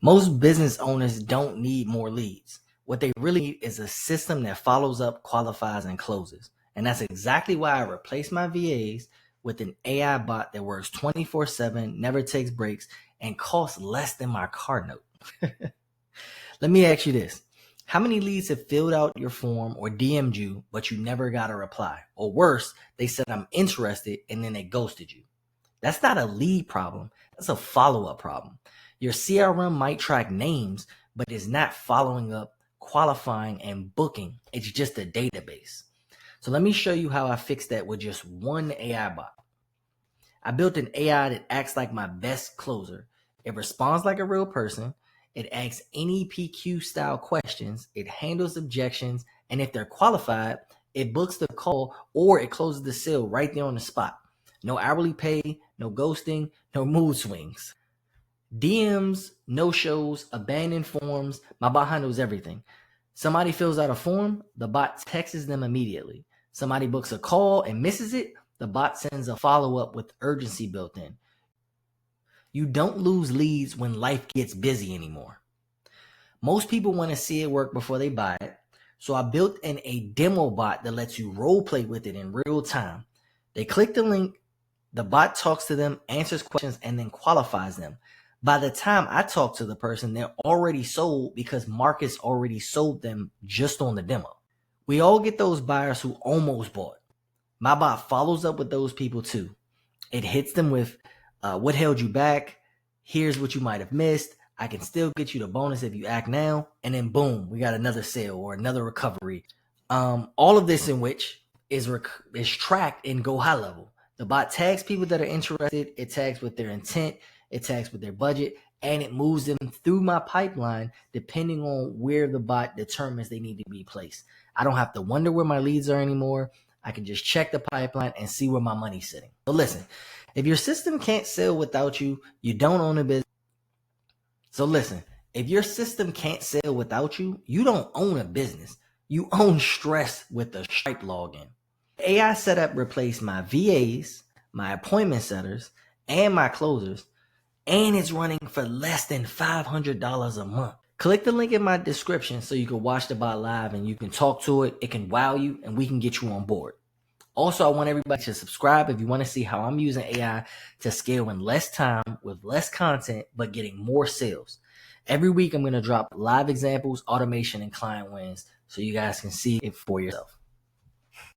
Most business owners don't need more leads. What they really need is a system that follows up, qualifies, and closes. And that's exactly why I replaced my VAs with an AI bot that works 24/7, never takes breaks, and costs less than my car note. Let me ask you this. How many leads have filled out your form or DM'd you, but you never got a reply? Or worse, they said, I'm interested, and then they ghosted you. That's not a lead problem. That's a follow-up problem. Your CRM might track names, but it's not following up, qualifying, and booking. It's just a database. So let me show you how I fixed that with just one AI bot. I built an AI that acts like my best closer. It responds like a real person. It asks any PQ style questions. It handles objections. And if they're qualified, it books the call or it closes the sale right there on the spot. No hourly pay, no ghosting, no mood swings. DMs, no shows, abandoned forms. My bot handles everything. Somebody fills out a form, the bot texts them immediately. Somebody books a call and misses it, the bot sends a follow-up with urgency built in. You don't lose leads when life gets busy anymore. Most people want to see it work before they buy it. So I built a demo bot that lets you role play with it in real time. They click the link, the bot talks to them, answers questions, and then qualifies them. By the time I talk to the person, they're already sold because Marcus already sold them just on the demo. We all get those buyers who almost bought. My bot follows up with those people too. It hits them with what held you back? Here's what you might have missed. I can still get you the bonus if you act now. And then boom, we got another sale or another recovery. All of this in which is tracked in GoHighLevel. The bot tags people that are interested. It tags with their intent. It tags with their budget. And it moves them through my pipeline depending on where the bot determines they need to be placed. I don't have to wonder where my leads are anymore. I can just check the pipeline and see where my money's sitting. So listen, if your system can't sell without you, you don't own a business. So listen, if your system can't sell without you, you don't own a business. You own stress with the Stripe login. AI setup replaced my VAs, my appointment setters, and my closers, and it's running for less than $500 a month. Click the link in my description so you can watch the bot live and you can talk to it. It can wow you and we can get you on board. Also, I want everybody to subscribe if you want to see how I'm using AI to scale in less time with less content, but getting more sales. Every week, I'm going to drop live examples, automation, and client wins so you guys can see it for yourself.